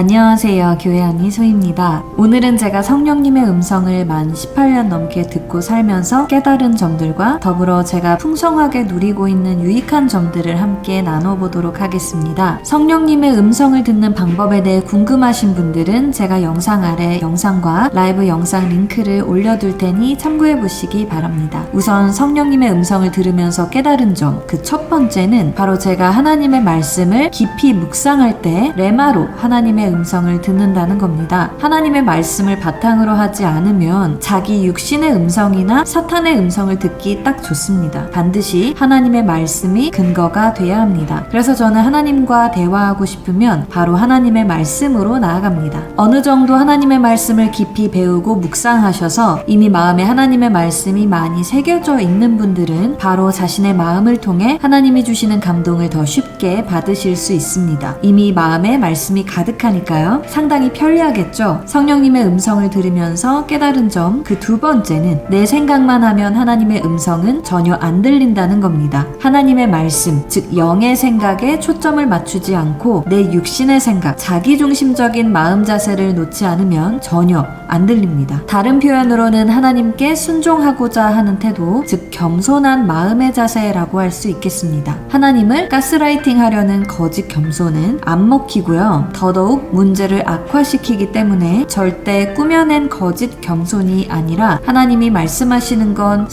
안녕하세요. 교회 안희소입니다. 오늘은 제가 성령님의 음성을 만 18년 넘게 듣고 살면서 깨달은 점들과 더불어 제가 풍성하게 누리고 있는 유익한 점들을 함께 나눠보도록 하겠습니다. 성령님의 음성을 듣는 방법에 대해 궁금하신 분들은 제가 영상 아래 영상과 라이브 영상 링크를 올려둘 테니 참고해 보시기 바랍니다. 우선 성령님의 음성을 들으면서 깨달은 점, 그 첫 번째는 바로 제가 하나님의 말씀을 깊이 묵상할 때 레마로 하나님의 음성을 듣는다는 겁니다. 하나님의 말씀을 바탕으로 하지 않으면 자기 육신의 음성이나 사탄의 음성을 듣기 딱 좋습니다. 반드시 하나님의 말씀이 근거가 돼야 합니다. 그래서 저는 하나님과 대화하고 싶으면 바로 하나님의 말씀으로 나아갑니다. 어느 정도 하나님의 말씀을 깊이 배우고 묵상하셔서 이미 마음에 하나님의 말씀이 많이 새겨져 있는 분들은 바로 자신의 마음을 통해 하나님이 주시는 감동을 더 쉽게 받으실 수 있습니다. 이미 마음에 말씀이 가득하니까요. 상당히 편리하겠죠. 성령님의 음성을 들으면서 깨달은 점, 그 두 번째는 내 생각만 하면 하나님의 음성은 전혀 안 들린다는 겁니다. 하나님의 말씀, 즉 영의 생각에 초점을 맞추지 않고 내 육신의 생각, 자기중심적인 마음 자세를 놓지 않으면 전혀 안 들립니다. 다른 표현으로는 하나님께 순종하고자 하는 태도, 즉 겸손한 마음의 자세라고 할 수 있겠습니다. 하나님을 가스라이팅 하려는 거짓 겸손은 안 먹히고요. 더더욱 문제를 악화시키기 때문에 절대 꾸며낸 거짓 겸손이 아니라 하나님이 말씀하시는 건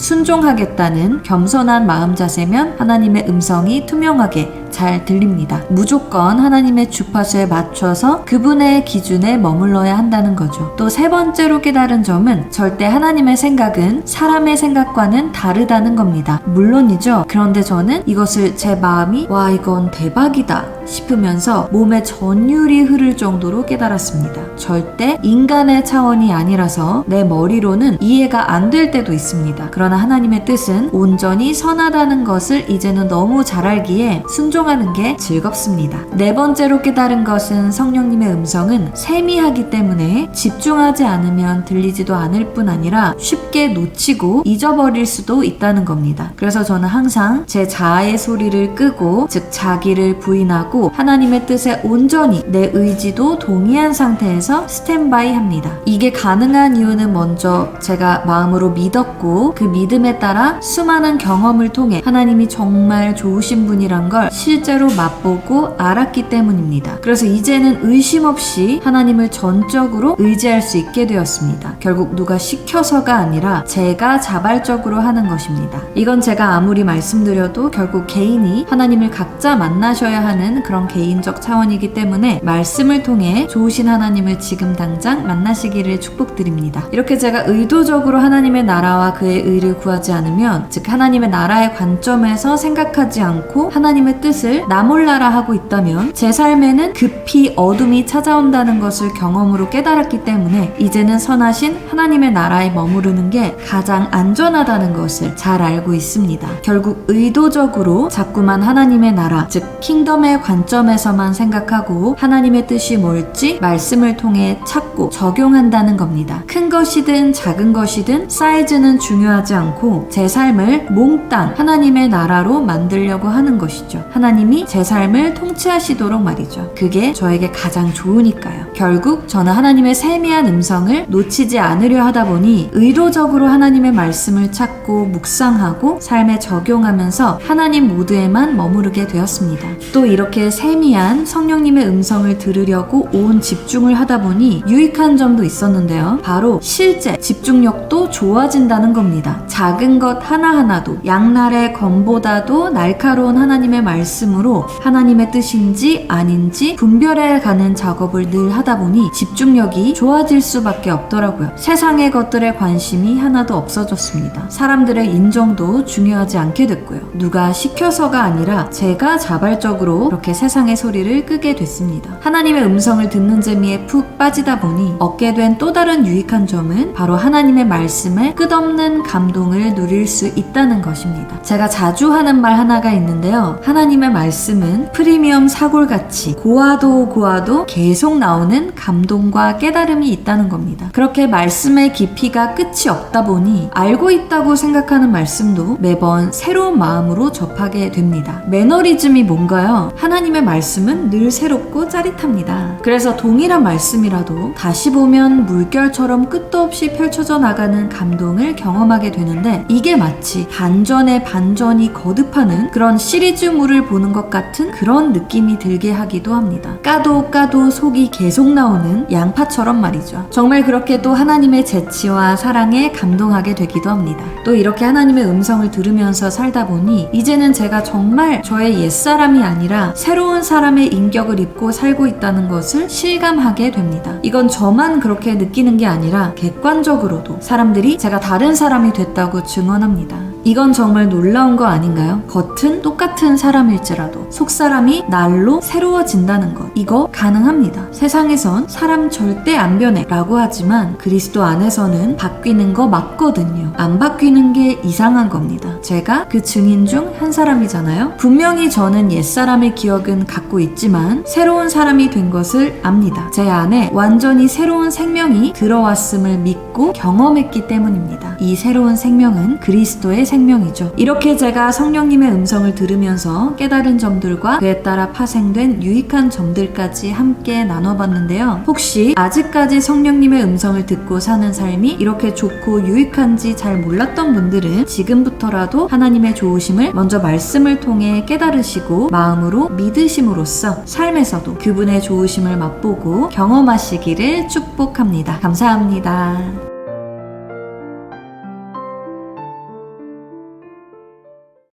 순종하겠다는 겸손한 마음 자세면 하나님의 음성이 투명하게 잘 들립니다. 무조건 하나님의 주파수에 맞춰서 그분의 기준에 머물러야 한다는 거죠. 또 세 번째로 깨달은 점은 절대 하나님의 생각은 사람의 생각과는 다르다는 겁니다. 물론이죠. 그런데 저는 이것을 제 마음이 와 이건 대박이다 싶으면서 몸에 전율이 흐를 정도로 깨달았습니다. 절대 인간의 차원이 아니라서 내 머리로는 이해가 안 될 때도 있습니다. 그러나 하나님의 뜻은 온전히 선하다는 것을 이제는 너무 잘 알기에 순종하는 게 즐겁습니다. 네 번째로 깨달은 것은 성령님의 음성은 세미하기 때문에 집중하지 않으면 들리지도 않을 뿐 아니라 쉽게 놓치고 잊어버릴 수도 있다는 겁니다. 그래서 저는 항상 제 자아의 소리를 끄고, 즉 자기를 부인하고 하나님의 뜻에 온전히 내 의지도 동의한 상태에서 스탠바이 합니다. 이게 가능한 이유는 먼저 제가 마음으로 믿었고 그 믿음에 따라 수많은 경험을 통해 하나님이 정말 좋으신 분이란 걸 실제로 맛보고 알았기 때문입니다. 그래서 이제는 의심 없이 하나님을 전적으로 의지할 수 있게 되었습니다. 결국 누가 시켜서가 아니라 제가 자발적으로 하는 것입니다. 이건 제가 아무리 말씀드려도 결국 개인이 하나님을 각자 만나셔야 하는 그런 개인적 차원이기 때문에 말씀을 통해 좋으신 하나님을 지금 당장 만나시기를 축복드립니다. 이렇게 제가 의도적으로 하나님의 나라와 그의 의를 구하지 않으면, 즉 하나님의 나라의 관점에서 생각하지 않고 하나님의 뜻을 나 몰라라 하고 있다면 제 삶에는 급히 어둠이 찾아온다는 것을 경험으로 깨달았기 때문에 이제는 선하신 하나님의 나라에 머무르는 게 가장 안전하다는 것을 잘 알고 있습니다. 결국 의도적으로 자꾸만 하나님의 나라, 즉 킹덤의 관점에서만 생각하고 하나님의 뜻이 뭘지 말씀을 통해 찾고 적용한다는 겁니다. 큰 것이든 작은 것이든 사이즈는 중요하지 않고 제 삶을 몽땅 하나님의 나라로 만들려고 하는 것이죠. 하나님이 제 삶을 통치하시도록 말이죠. 그게 저에게 가장 좋으니까요. 결국 저는 하나님의 세미한 음성을 놓치지 않으려 하다 보니 의도적으로 하나님의 말씀을 찾고 묵상하고 삶에 적용하면서 하나님 모드에만 머무르게 되었습니다. 또 이렇게 세미한 성령님의 음성을 들으려고 온 집중을 하다 보니 유익한 점도 있었는데요. 바로 실제 집중력도 좋아진다는 겁니다. 작은 것 하나하나도 양날의 검보다도 날카로운 하나님의 말씀으로 하나님의 뜻인지 아닌지 분별해가는 작업을 늘 하다 보니 집중력이 좋아질 수밖에 없더라고요. 세상의 것들에 관심이 하나도 없어졌습니다. 사람들의 인정도 중요하지 않게 됐고요. 누가 시켜서가 아니라 제가 자발적으로 그렇게 세상의 소리를 끄게 됐습니다. 하나님의 음성을 듣는 재미에 푹 빠지다 보니 얻게 된 또 다른 유익한 점은 바로 하나님의 말씀에 끝없는 감동을 누릴 수 있다는 것입니다. 제가 자주 하는 말 하나가 있는데요. 하나님의 하나님의 말씀은 프리미엄 사골같이 고와도 계속 나오는 감동과 깨달음이 있다는 겁니다. 그렇게 말씀의 깊이가 끝이 없다 보니 알고 있다고 생각하는 말씀도 매번 새로운 마음으로 접하게 됩니다. 매너리즘이 뭔가요? 하나님의 말씀은 늘 새롭고 짜릿합니다. 그래서 동일한 말씀이라도 다시 보면 물결처럼 끝도 없이 펼쳐져 나가는 감동을 경험하게 되는데, 이게 마치 반전에 반전이 거듭하는 그런 시리즈물을 보는 것 같은 그런 느낌이 들게 하기도 합니다. 까도 속이 계속 나오는 양파처럼 말이죠. 정말 그렇게 또 하나님의 재치와 사랑에 감동하게 되기도 합니다. 또 이렇게 하나님의 음성을 들으면서 살다 보니 이제는 제가 정말 저의 옛사람이 아니라 새로운 사람의 인격을 입고 살고 있다는 것을 실감하게 됩니다. 이건 저만 그렇게 느끼는 게 아니라 객관적으로도 사람들이 제가 다른 사람이 됐다고 증언합니다. 이건 정말 놀라운 거 아닌가요? 겉은 똑같은 사람일지라도 속사람이 날로 새로워진다는 것, 이거 가능합니다. 세상에선 사람 절대 안 변해 라고 하지만 그리스도 안에서는 바뀌는 거 맞거든요. 안 바뀌는 게 이상한 겁니다. 제가 그 증인 중 한 사람이잖아요. 분명히 저는 옛사람의 기억은 갖고 있지만 새로운 사람이 된 것을 압니다. 제 안에 완전히 새로운 생명이 들어왔음을 믿고 경험했기 때문입니다. 이 새로운 생명은 그리스도의 생명이죠. 이렇게 제가 성령님의 음성을 들으면서 깨달은 점들과 그에 따라 파생된 유익한 점들까지 함께 나눠봤는데요. 혹시 아직까지 성령님의 음성을 듣고 사는 삶이 이렇게 좋고 유익한지 잘 몰랐던 분들은 지금부터라도 하나님의 좋으심을 먼저 말씀을 통해 깨달으시고 마음으로 믿으심으로써 삶에서도 그분의 좋으심을 맛보고 경험하시기를 축복합니다. 감사합니다.